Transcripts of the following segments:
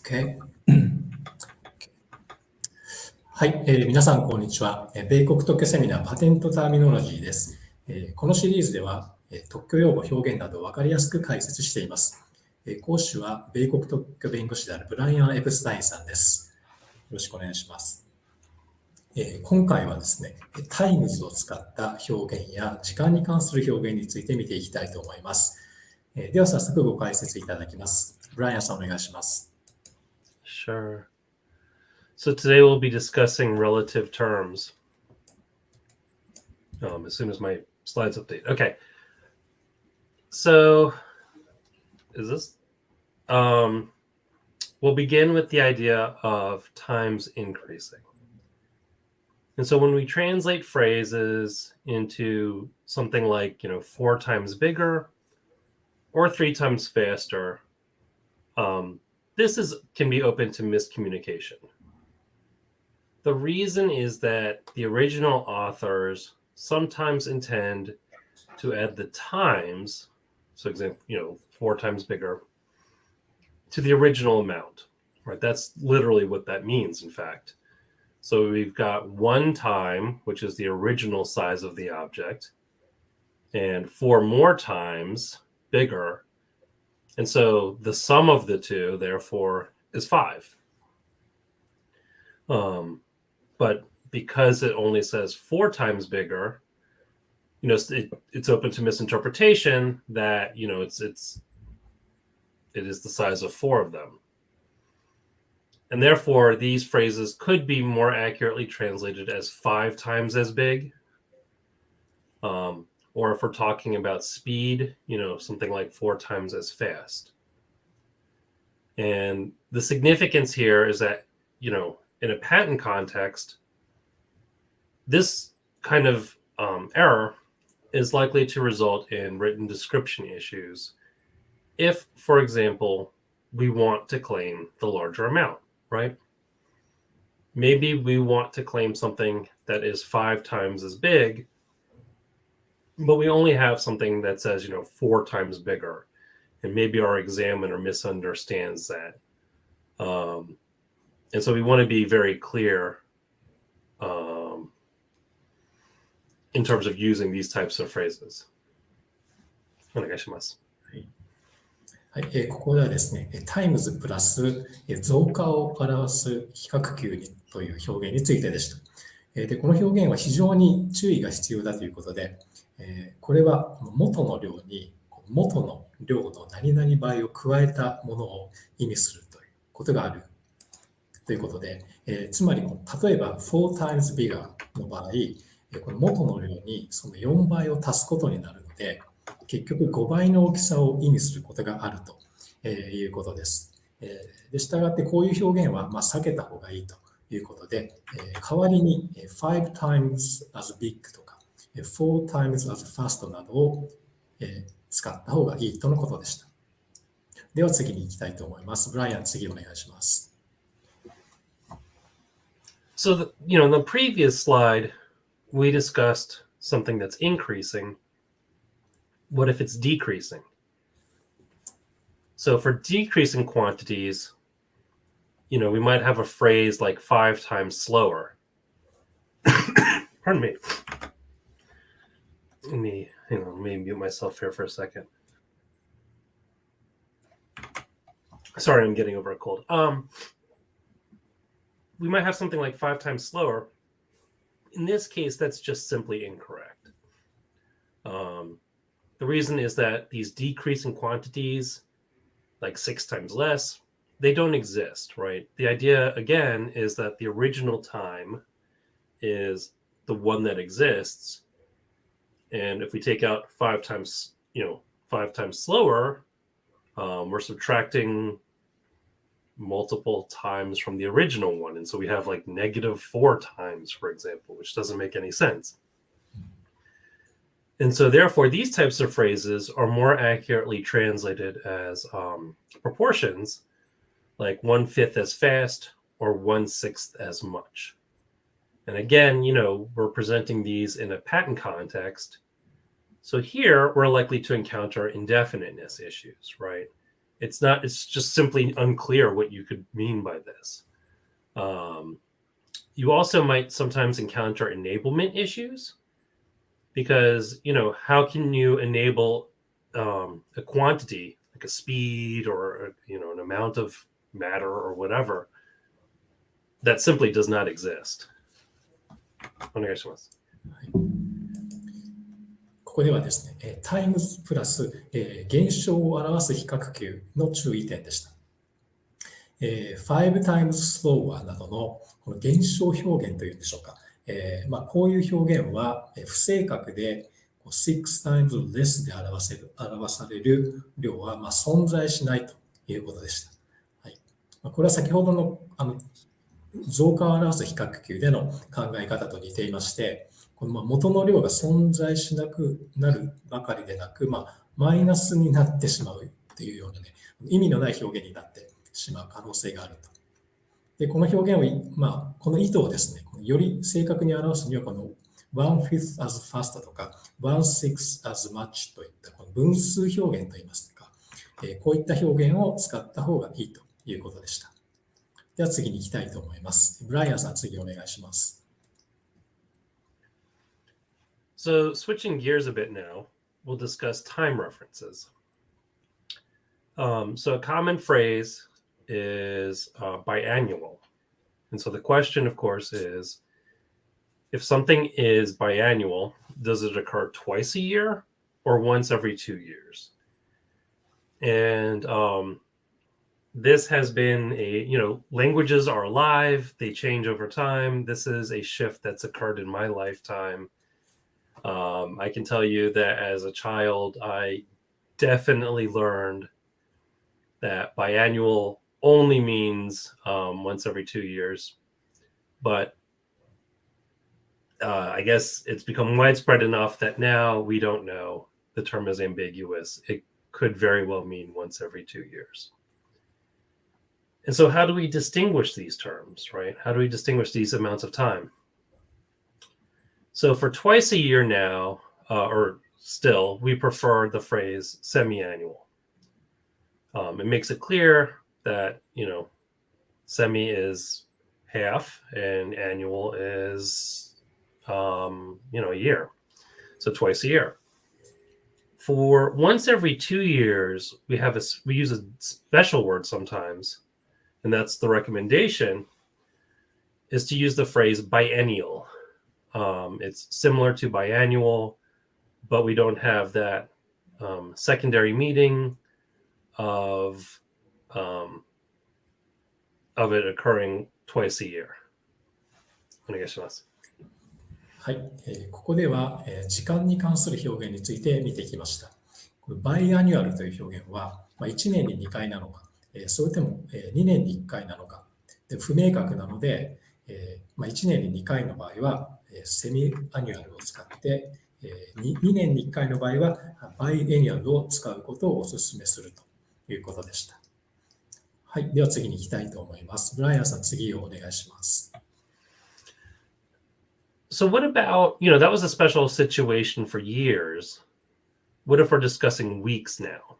OK はい、皆さんこんにちは。米国特許セミナーパテントターミノロジーです。このシリーズでは、特許用語表現などを分かりやすく解説しています。講師は米国特許弁護士であるブライアン・エプスタインさんです。よろしくお願いします。今回はですね、タイムズを使った表現や時間に関する表現について見ていきたいと思います。では早速ご解説いただきます。ブライアンさんお願いします。Sure. So today we'll be discussing relative terms. As soon as my slides update. Okay. So is this? We'll begin with the idea of times increasing. And so when we translate phrases into something like, 4 times bigger or 3 times faster, this can be open to miscommunication. The reason is that the original authors sometimes intend to add the times, so example, 4 times bigger, to the original amount, right? That's literally what that means, in fact. So we've got 1 time, which is the original size of the object, and 4 more times bigger. And so the sum of the two, therefore, is 5. But because it only says 4 times bigger, it's open to misinterpretation that, it is the size of 4 of them. And therefore, these phrases could be more accurately translated as 5 times as big. Or if we're talking about speed, something like 4 times as fast. And the significance here is that, in a patent context, this kind of error is likely to result in written description issues if, for example, we want to claim the larger amount, right? Maybe we want to claim something that is 5 times as big, but we only have something that says, 4 times bigger. And maybe our examiner misunderstands that. And so we want to be very clear in terms of using these types of phrases. お願いします。はい、ここではですね、タイムズプラス増加を表す比較級という表現についてでした。で、この表現は非常に注意が必要だということで、これは元の量に元の量の何々倍を加えたものを意味するということがあるということで、つまり例えば4 times bigger の場合、この元の量にその4倍を足すことになるので、結局5倍の大きさを意味することがあるということです。で、したがってこういう表現は避けた方がいいということで、代わりに5 times as big とか4 times as fast などを使った方がいいとのことでした。では次に行きたいと思います。ブライアン、次お願いします。So, in the previous slide, we discussed something that's increasing. What if it's decreasing? So for decreasing quantities, we might have a phrase like 5 times slower. Pardon me. Let me mute myself here for a second. Sorry, I'm getting over a cold. We might have something like 5 times slower. In this case, that's just simply incorrect. The reason is that these decreasing quantities, like 6 times less, they don't exist, right? The idea, again, is that the original time is the one that exists. And if we take out 5 times, 5 times slower, we're subtracting multiple times from the original one. And so we have like -4 times, for example, which doesn't make any sense. And so therefore, these types of phrases are more accurately translated as proportions, like 1/5 as fast or 1/6 as much. And again, we're presenting these in a patent context. So here we're likely to encounter indefiniteness issues, right? It's not, it's just simply unclear what you could mean by this. You also might sometimes encounter enablement issues because, how can you enable a quantity, like a speed or, an amount of matter or whatever, that simply does not exist. お願いします。ここではですね、タイムズプラス、現象を表す比較級の注意点でした。5 times slower などのこの現象表現というんでしょうか。こういう表現は不正確で6 times less で表される量は存在しないということでした。はい、これは先ほどの増加を表す比較級での考え方と似ていまして、この元の量が存在しなくなるばかりでなく、マイナスになってしまうというような、意味のない表現になってしまう可能性があると。で、この表現を、この意図をですね、より正確に表すには、この 1/5 as fast とか 1/6 as much といったこの分数表現といいますか、こういった表現を使った方がいいということでした。では次に行きたいと思います。ブライアンさん、次お願いします。So switching gears a bit now, we'll discuss time references. So a common phrase is biannual. And so the question, of course, is if something is biannual, does it occur twice a year or once every 2 years? And this has been languages are alive, they change over time. This is a shift that's occurred in my lifetime. I can tell you that as a child, I definitely learned that biannual only means once every 2 years. But I guess it's become widespread enough that now we don't know. The term is ambiguous. It could very well mean once every 2 years. And so how do we distinguish these terms, right? How do we distinguish these amounts of time? So for twice a year now, or still, we prefer the phrase semi-annual. It makes it clear that, semi is half and annual is, a year. So twice a year. For once every 2 years, we use a special word sometimes, and that's the recommendation, is to use the phrase biennial. It's similar to biannual, but we don't have that secondary meaning of it occurring twice a year. お願いします。はい、ここでは、時間に関する表現について見てきました。このバイアニュアルという表現は、1年に2回なのか、それとも2年に1回なのか、不明確なので、1年に2回の場合は、セミアニュアルを使って、2年に1回の場合は、バイエニュアルを使うことをお勧めするということでした。はい、では次に行きたいと思います。ブライアンさん、次をお願いします。So what about, that was a special situation for years. What if we're discussing weeks now?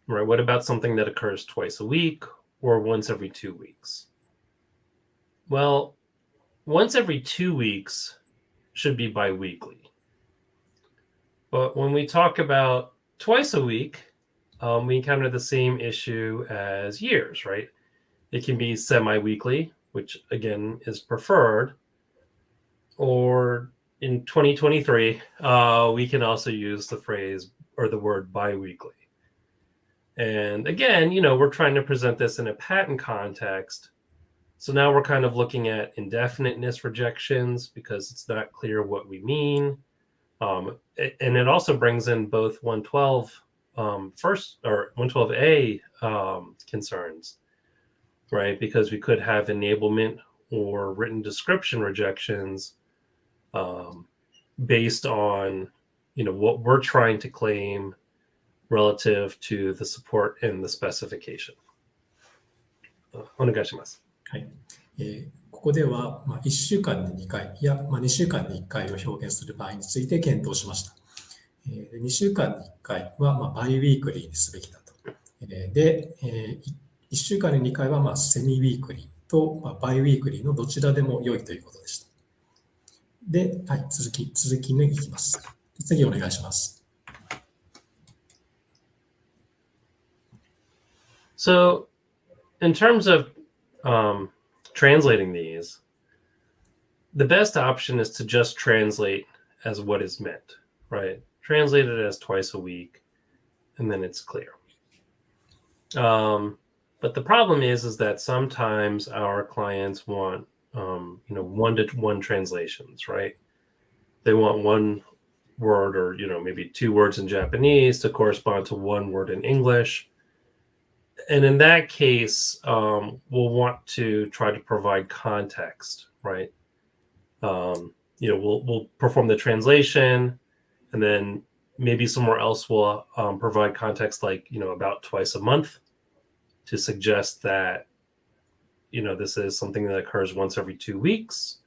Right? What about something that occurs twice a week or once every 2 weeks? Well, once every 2 weeks should be biweekly. But when we talk about twice a week, we encounter the same issue as years, right? It can be semi-weekly, which again is preferred. Or in 2023, we can also use the phrase or the word biweekly. And again, we're trying to present this in a patent context. So now we're kind of looking at indefiniteness rejections because it's not clear what we mean. And it also brings in both 112 first or 112A concerns, right? Because we could have enablement or written description rejections based on, what we're trying to claim relative to the support and the specification. お願いします。はい。ここでは、1週間に2回や、2週間に1回を表現する場合について検討しました。2週間に1回は、バイウィークリーにすべきだと。で、1週間に2回はセミウィークリーとバイウィークリーのどちらでも良いということでした。で、はい、続きに行きます。次お願いします。So, in terms of translating these, the best option is to just translate as what is meant, right? Translate it as twice a week, and then it's clear. But the problem is that sometimes our clients want, one-to-one translations, right? They want one word or, maybe 2 words in Japanese to correspond to 1 word in English. And in that case, we'll want to try to provide context, right? We'll perform the translation, and then maybe somewhere else will provide context like, about twice a month to suggest that, this is something that occurs once every 2 weeks,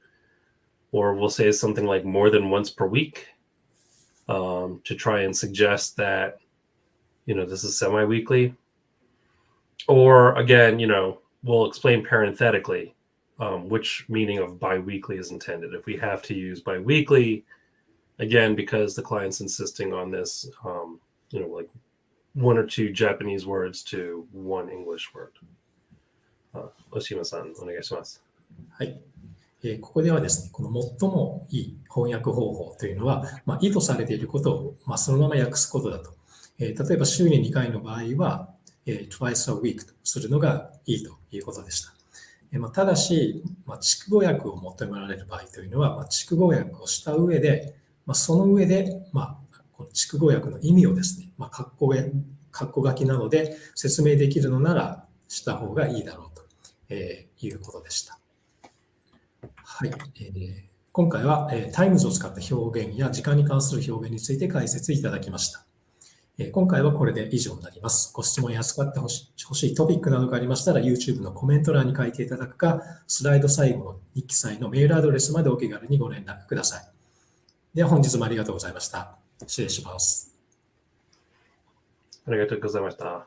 or we'll say something like more than once per week to try and suggest that, this is semi-weekly. Or again, we'll explain parenthetically which meaning of biweekly is intended. If we have to use biweekly, again, because the client's insisting on this, like 1 or 2 Japanese words to 1 English word. Oshima-san, お願いします。はい。ここではですね、この最もいい翻訳方法というのは、意図されていることを、そのまま訳すことだと。例えば週に2回の場合は、twice a week とするのがいいということでした。ただし、筑語訳を求められる場合というのは、筑語訳をした上で、その上で、この筑語訳の意味をですね、括弧書きなどで説明できるのならした方がいいだろうということでした。はい。今回はタイムズを使った表現や時間に関する表現について解説いただきました。今回はこれで以上になります。ご質問や扱ってほしいトピックなどがありましたら YouTube のコメント欄に書いていただくか、スライド最後に記載のメールアドレスまでお気軽にご連絡ください。では本日もありがとうございました。失礼します。ありがとうございました。